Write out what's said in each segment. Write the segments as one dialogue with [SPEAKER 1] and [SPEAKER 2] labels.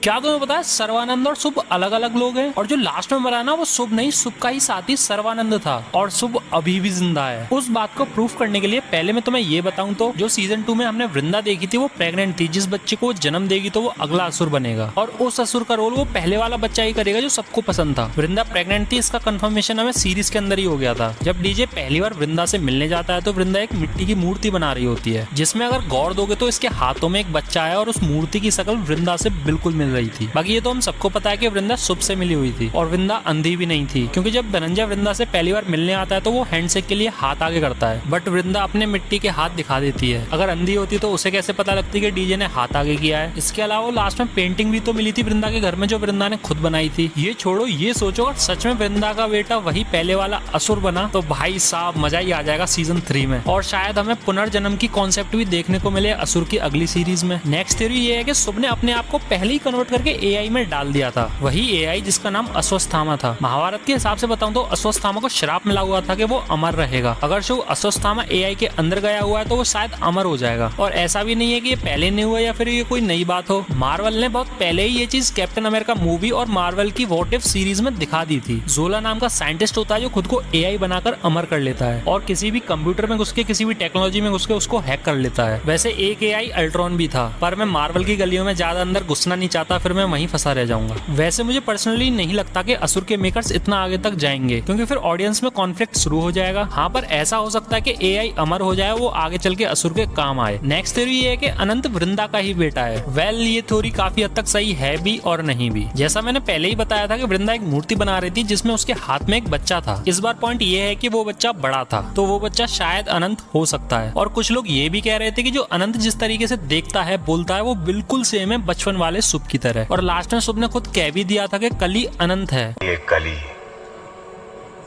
[SPEAKER 1] क्या तुम्हें पता है सर्वानंद और शुभ अलग अलग लोग हैं, और जो लास्ट में मरा ना वो शुभ नहीं, शुभ का ही साथी सर्वानंद था, और शुभ अभी भी जिंदा है। उस बात को प्रूफ करने के लिए पहले मैं तुम्हें ये बताऊं तो जो सीजन 2 में हमने वृंदा देखी थी वो प्रेग्नेंट थी। जिस बच्चे को जन्म देगी तो वो अगला असुर बनेगा, और उस असुर का रोल वो पहले वाला बच्चा ही करेगा जो सबको पसंद था। वृंदा प्रेग्नेंट थी, इसका कंफर्मेशन हमें सीरीज के अंदर ही हो गया था। जब डीजे पहली बार वृंदा से मिलने जाता है तो वृंदा एक मिट्टी की मूर्ति बना रही होती है, जिसमें अगर गौर दोगे तो इसके हाथों में एक बच्चा है, और उस मूर्ति की शक्ल वृंदा से बिल्कुल मिल रही थी। बाकी ये तो हम सबको पता है कि वृंदा शुभ से मिली हुई थी, और वृंदा अंधी भी नहीं थी, क्योंकि जब धनंजय वृंदा से पहली बार मिलने आता है तो वो हैंडशेक के लिए हाथ आगे करता है, बट वृंदा अपने मिट्टी के हाथ दिखा देती है। अगर अंधी होती तो उसे कैसे पता लगती कि डीजे ने हाथ आगे किया है। इसके अलावा लास्ट में पेंटिंग भी तो मिली थी वृंदा के घर में, जो वृंदा ने खुद बनाई थी। ये छोड़ो, ये सोचो अगर सच में वृंदा का बेटा वही पहले वाला असुर बना तो भाई साहब मजा ही आ जाएगा सीजन 3 में, और शायद हमें पुनर्जन्म की कॉन्सेप्ट भी देखने को मिले असुर की अगली सीरीज में। नेक्स्ट थ्योरी ये है कि शुभ ने अपने आप को पहले ही कन्वर्ट करके एआई में डाल दिया था, वही एआई जिसका नाम अश्वत्थामा था। महाभारत के हिसाब से बताऊं तो अश्वत्थामा को श्राप मिला हुआ था कि वो अमर रहेगा। अगर शुभ अश्वत्थामा एआई के अंदर गया हुआ है तो वो शायद अमर हो जाएगा, और ऐसा भी नहीं है कि ये पहले नहीं हुआ या फिर ये कोई नई बात हो। मार्वल ने बहुत पहले ही ये चीज कैप्टन अमेरिका मूवी और मार्वल की व्हाट इफ सीरीज में दिखा दी थी। जोला नाम का साइंटिस्ट होता है जो खुद को एआई बनाकर अमर कर लेता है, और किसी भी कंप्यूटर में घुस के किसी भी टेक्नोलॉजी में घुस के उसको हैक कर लेता है। वैसे एक एआई अल्ट्रॉन भी था, पर मैं मार्वल की गलियों में ज्यादा अंदर घुसना नहीं चाहता, फिर मैं वहीं फंसा रह जाऊंगा। वैसे मुझे पर्सनली नहीं लगता कि असुर के मेकर्स इतना आगे तक जाएंगे, क्योंकि फिर ऑडियंस में कॉन्फ्लिक्ट शुरू हो जाएगा। हाँ, पर ऐसा हो सकता है कि एआई अमर हो जाए, वो आगे चल के असुर के काम आए। नेक्स्ट थ्योरी ये है कि अनंत वृंदा का ही बेटा है। वेल, ये थ्योरी काफी हद तक सही है भी और नहीं भी। जैसा मैंने पहले ही बताया था कि वृंदा एक मूर्ति बना रही थी जिसमें उसके हाथ में एक बच्चा था। इस बार पॉइंट ये है कि वो बच्चा बड़ा था, तो वो बच्चा शायद अनंत हो सकता है। और कुछ लोग ये भी कह रहे थे कि जो अनंत जिस तरीके से देखता है बोलता है वो बिल्कुल सेम है बचपन वाले शुभ की तरह। और लास्ट में शुभ ने खुद कह भी दिया था कि कली अनंत है,
[SPEAKER 2] ये कली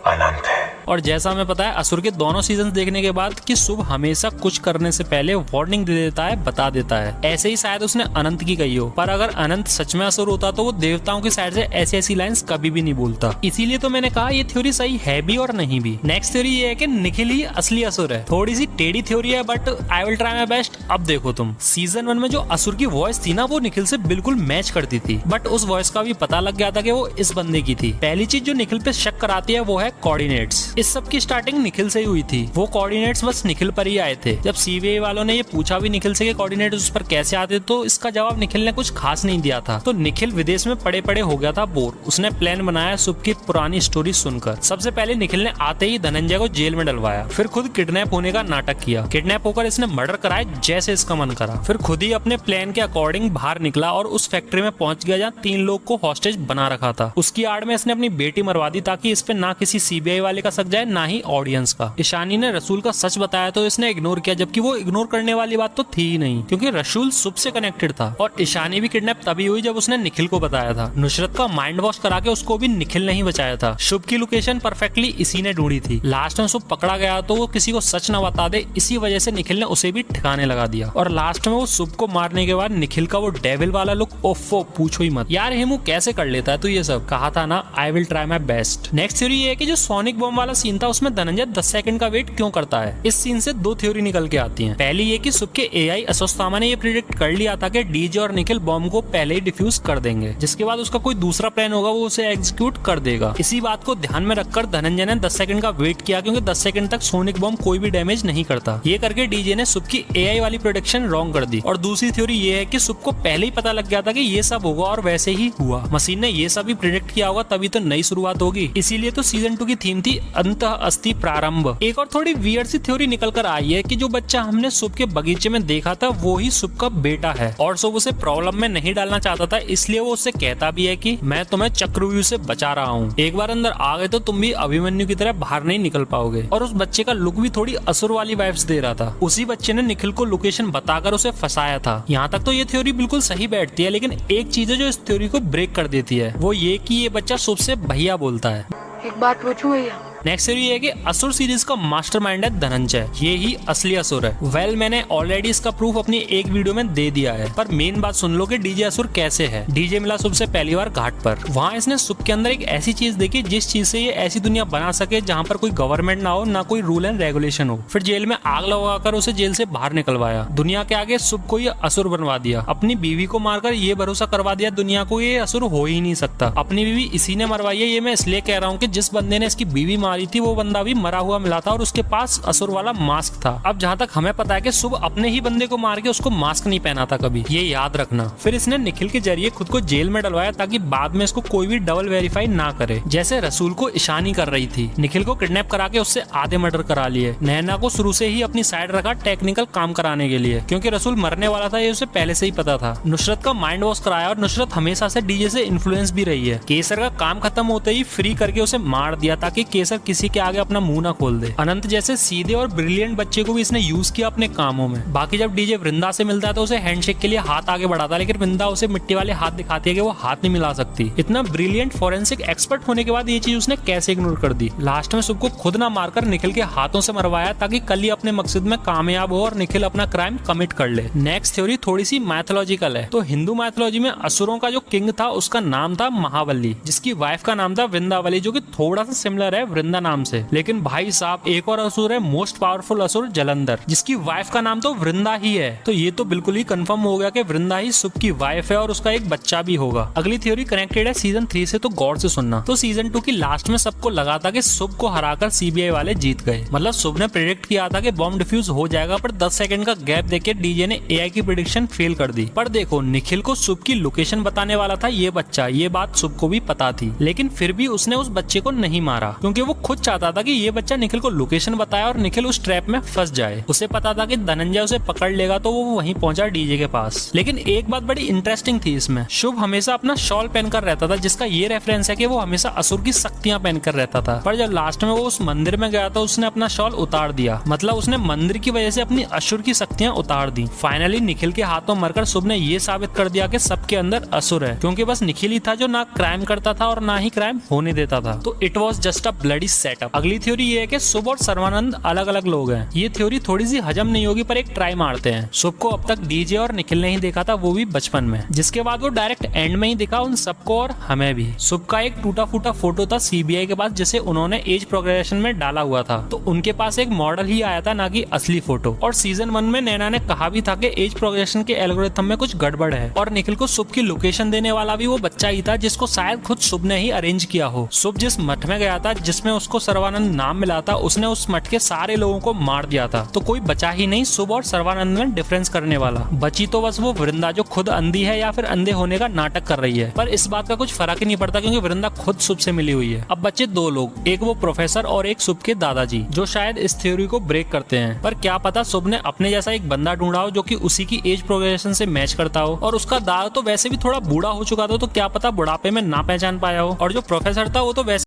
[SPEAKER 2] अनंत है।
[SPEAKER 1] और जैसा हमें पता है असुर के दोनों सीजन देखने के बाद कि शुभ हमेशा कुछ करने से पहले वार्निंग दे देता है, बता देता है। ऐसे ही शायद उसने अनंत की कही हो, पर अगर अनंत सच में असुर होता तो वो देवताओं की साइड से ऐसी ऐसी लाइंस कभी भी नहीं बोलता। इसीलिए तो मैंने कहा ये थ्योरी सही है भी और नहीं भी। नेक्स्ट थ्योरी ये है कि निखिल ही असली असुर है। थोड़ी सी टेढ़ी थ्योरी है, but I will try my best. अब देखो तुम, सीजन 1 में जो असुर की वॉइस थी ना वो निखिल से बिल्कुल मैच करती थी, बट उस वॉइस का भी पता लग गया था कि वो इस बंदे की थी। पहली चीज जो निखिल पे शक कराती है वो है कोऑर्डिनेट्स। इस सब की स्टार्टिंग निखिल से ही हुई थी। वो कोऑर्डिनेट्स बस निखिल पर ही आए थे। जब सीबीआई वालों ने ये पूछा भी निखिल से कि कोऑर्डिनेट्स उस पर कैसे आते, तो इसका जवाब निखिल ने कुछ खास नहीं दिया था। तो निखिल विदेश में पड़े पड़े हो गया था बोर। उसने प्लान बनाया शुभ की पुरानी स्टोरी सुनकर। सबसे पहले निखिल ने आते ही धनंजय को जेल में डलवाया, फिर खुद किडनैप होने का नाटक किया। किडनैप होकर इसने मर्डर कराया जैसे इसका मन करा, फिर खुद ही अपने प्लान के अकॉर्डिंग बाहर निकला और उस फैक्ट्री में पहुंच गया जहाँ 3 लोग को हॉस्टेज बना रखा था। उसकी आड़ में इसने अपनी बेटी मरवा दी ताकि इस पे ना किसी सीबीआई वाले का शक जाए ना ही ऑडियंस का। ईशानी ने रसूल का सच बताया तो इसने इग्नोर किया, जबकि वो इग्नोर करने वाली बात तो थी ही नहीं, क्योंकि रसूल शुभ से कनेक्टेड था। और ईशानी भी किडनैप तभी हुई जब उसने निखिल को बताया था। नुसरत का माइंड वॉश करा के उसको भी निखिल ने ही बचाया था। शुभ की लोकेशन परफेक्टली इसी ने ढूंढी थी। लास्ट में शुभ पकड़ा गया तो वो किसी को सच न बता दे, इसी वजह से निखिल ने उसे भी ठिकाने लगा दिया। और लास्ट में वो शुभ को मारने के बाद निखिल का वो डेविल वाला लुक, ओफो पूछो ही मत यार। हेमू कैसे कर लेता है तू ये सब? कहा था ना I will try my best. Next theory ये है कि जो सोनिक बॉम्ब वाला सीन था उसमें धनंजय 10 सेकंड का वेट क्यों करता है। इस सीन से 2 थ्योरी निकल के आती हैं। पहली ये कि शुभ के एआई अश्वत्थामा ने ये प्रिडिक्ट कर लिया था कि डीजे और निखिल बॉम्ब को पहले ही डिफ्यूज कर देंगे, जिसके बाद उसका कोई दूसरा प्लान होगा वो उसे एग्जीक्यूट कर देगा। इसी बात को ध्यान में रखकर धनंजय ने 10 सेकंड का वेट किया, क्योंकि 10 सेकंड तक सोनिक बॉम्ब कोई भी डैमेज नहीं करता। ये करके डीजे ने शुभ की एआई वाली प्रोडिक्शन रॉन्ग कर दी। और दूसरी थ्योरी ये है कि शुभ को पहले ही पता लग गया था कि ये सब होगा और वैसे ही हुआ। मशीन ने ये सब भी प्रिडिक्ट किया होगा, तभी तो नई शुरुआत होगी। इसीलिए तो सीजन 2 की थीम थी अंतः अस्ति प्रारंभ। एक और थोड़ी वियर्ड सी थ्योरी निकल कर आई है कि जो बच्चा हमने शुभ के बगीचे में देखा था वो ही शुभ का बेटा है, और शुभ उसे प्रॉब्लम में नहीं डालना चाहता था, इसलिए वो उससे कहता भी है कि मैं तुम्हें चक्रव्यूह से बचा रहा हूँ। एक बार अंदर आ गए तो तुम भी अभिमन्यु की तरह बाहर नहीं निकल पाओगे। और उस बच्चे का लुक भी थोड़ी असुर वाली वाइब्स दे रहा था। उसी बच्चे ने निखिल को लोकेशन बताकर उसे फंसाया था। यहाँ तक तो ये थ्योरी बिल्कुल सही बैठती है, लेकिन एक चीज है जो इस थ्योरी को ब्रेक कर देती है, वो ये कि ये बच्चा शुभ से भैया बोलता है।
[SPEAKER 3] एक बात पूछूं भैया?
[SPEAKER 1] नेक्स्ट थ्योरी ये है कि असुर सीरीज का मास्टरमाइंड है धनंजय, ये ही असली असुर है। वेल मैंने ऑलरेडी इसका प्रूफ अपनी एक वीडियो में दे दिया है, पर मेन बात सुन लो कि डीजे असुर कैसे है। डीजे मिला सुब से पहली बार घाट पर, वहाँ इसने सुब के अंदर एक ऐसी चीज देखी जिस चीज से ये ऐसी दुनिया बना सके जहाँ पर कोई गवर्नमेंट ना हो, ना कोई रूल एंड रेगुलेशन हो। फिर जेल में आग लगाकर उसे जेल से बाहर निकलवाया, दुनिया के आगे सुब को ये असुर बनवा दिया, अपनी बीवी को मारकर ये भरोसा करवा दिया दुनिया को ये असुर हो ही नहीं सकता। अपनी बीवी इसी ने मरवाई है, ये मैं इसलिए कह रहा हूँ कि जिस बंदे ने इसकी बीवी मारी थी वो बंदा भी मरा हुआ मिला था और उसके पास असुर वाला मास्क था। अब जहाँ तक हमें पता है कि सुब अपने ही बंदे को मार के उसको मास्क नहीं पहना था कभी, ये याद रखना। फिर इसने निखिल के जरिए खुद को जेल में डलवाया ताकि बाद में इसको कोई भी डबल वेरीफाई ना करे। जैसे रसूल को ईशानी कर रही थी, निखिल को किडनैप करा के उससे आधे मर्डर करा लिए। नैना को शुरू से ही अपनी साइड रखा टेक्निकल काम कराने के लिए, क्योंकि रसूल मरने वाला था ये उसे पहले से ही पता था। नुसरत का माइंड वॉश कराया और नुसरत हमेशा से डीजे से इन्फ्लुएंस भी रही है। केसर का काम खत्म होते ही फ्री करके उसे मार दिया ताकि केसर किसी के आगे अपना मुंह ना खोल दे। अनंत जैसे सीधे और ब्रिलियंट बच्चे को भी इसने यूज किया अपने कामों में। बाकी जब डीजे वृंदा से मिलता है तो उसे हैंडशेक के लिए हाथ आगे बढ़ाता है, लेकिन वृंदा उसे मिट्टी वाले हाथ दिखाती है कि वो हाथ नहीं मिला सकती। इतना ब्रिलियंट फोरेंसिक एक्सपर्ट होने के बाद ये चीज उसने कैसे इग्नोर कर दी। लास्ट में सबको खुद ना मारकर निखिल के हाथों से मरवाया ताकि कल ही अपने मकसद में कामयाब हो और निखिल अपना क्राइम कमिट कर ले। नेक्स्ट थ्योरी थोड़ी सी मैथोलॉजिकल है। तो हिंदू मैथोलॉजी में असुरों का जो किंग था उसका नाम था महाबली, जिसकी वाइफ का नाम था वृंदावली, जो कि थोड़ा सा सिमिलर है वृंदा नाम से। लेकिन भाई साहब एक और असुर है, मोस्ट पावरफुल असुर जलंधर, जिसकी वाइफ का नाम तो वृंदा ही है। तो ये तो बिल्कुल ही कंफर्म हो गया कि वृंदा ही सुब की वाइफ है और उसका एक बच्चा भी होगा। अगली थ्योरी कनेक्टेड है सीजन 3 से, तो गौर से सुनना। तो सीजन 2 की लास्ट में सबको लगा था कि सुब को हराकर सीबीआई वाले जीत गए। मतलब सुब ने प्रेडिक्ट किया था कि बॉम्ब डिफ्यूज हो जाएगा, पर 10 सेकंड का गैप देके डीजे ने एआई की प्रेडिक्शन फेल कर दी। पर देखो निखिल को सुब की लोकेशन बताने वाला था ये बच्चा, ये बात सुब को भी पता थी, लेकिन फिर भी उसने उस बच्चे को नहीं मारा क्योंकि वो खुद चाहता था कि ये बच्चा निखिल को लोकेशन बताए और निखिल उस ट्रैप में फंस जाए। उसे पता था कि धनंजय उसे पकड़ लेगा, तो वो वहीं पहुंचा डीजे के पास। लेकिन एक बात बड़ी इंटरेस्टिंग थी इसमें, शुभ हमेशा अपना शॉल पहनकर रहता था, जिसका ये रेफरेंस है कि वो हमेशा असुर की शक्तियां पहनकर रहता था। पर जब लास्ट में वो उस मंदिर में गया तो उसने अपना शॉल उतार दिया, मतलब उसने मंदिर की वजह से अपनी असुर की शक्तियां उतार दी। फाइनली निखिल के हाथों मरकर शुभ ने ये साबित कर दिया कि सबके अंदर असुर है, क्योंकि बस निखिल ही था जो ना क्राइम करता था और ना ही क्राइम होने देता था। तो it was just a bloody setup. अगली थ्योरी ये है कि शुभ और सर्वानंद अलग अलग लोग हैं। ये थ्योरी थोड़ी सी हजम नहीं होगी, पर एक ट्राई मारते हैं। शुभ को अब तक डीजे और निखिल ने ही देखा था, वो भी बचपन में, जिसके बाद वो डायरेक्ट एंड में ही दिखा उन सबको और हमें भी। शुभ का एक टूटा फूटा फोटो था सीबीआई के पास, जिसे उन्होंने एज प्रोग्रेशन में डाला हुआ था, तो उनके पास एक मॉडल ही आया था, ना कि असली फोटो। और सीजन 1 में नैना ने कहा भी था कि एज प्रोग्रेशन के एल्गोरिथम में कुछ गड़बड़ है, और निखिल को शुभ की लोकेशन देने वाला भी वो बच्चा ही था, जिसको शायद खुद शुभ ने ही अरेंज किया हो। शुभ जिस मठ में गया था जिसमें उसको सर्वानंद नाम मिला था, उसने उस मठ के सारे लोगों को मार दिया था, तो कोई बचा ही नहीं शुभ और सर्वानंद में डिफरेंस करने वाला। बची तो बस वो वृंदा, जो खुद अंधी है या फिर अंधे होने का नाटक कर रही है, पर इस बात का कुछ फर्क ही नहीं पड़ता क्योंकि वृंदा खुद शुभ से मिली हुई है। अब बचे 2 लोग, एक वो प्रोफेसर और एक शुभ के दादाजी, जो शायद इस थ्योरी को ब्रेक करते हैं। पर क्या पता शुभ ने अपने जैसा एक बंदा ढूंढा हो जो कि उसी की एज प्रोग्रेशन से मैच करता हो, और उसका दादा तो वैसे भी थोड़ा बूढ़ा हो चुका था, तो क्या पता बुढ़ापे में ना पहचान पाया हो, और जो प्रोफेसर था वो तो वैसे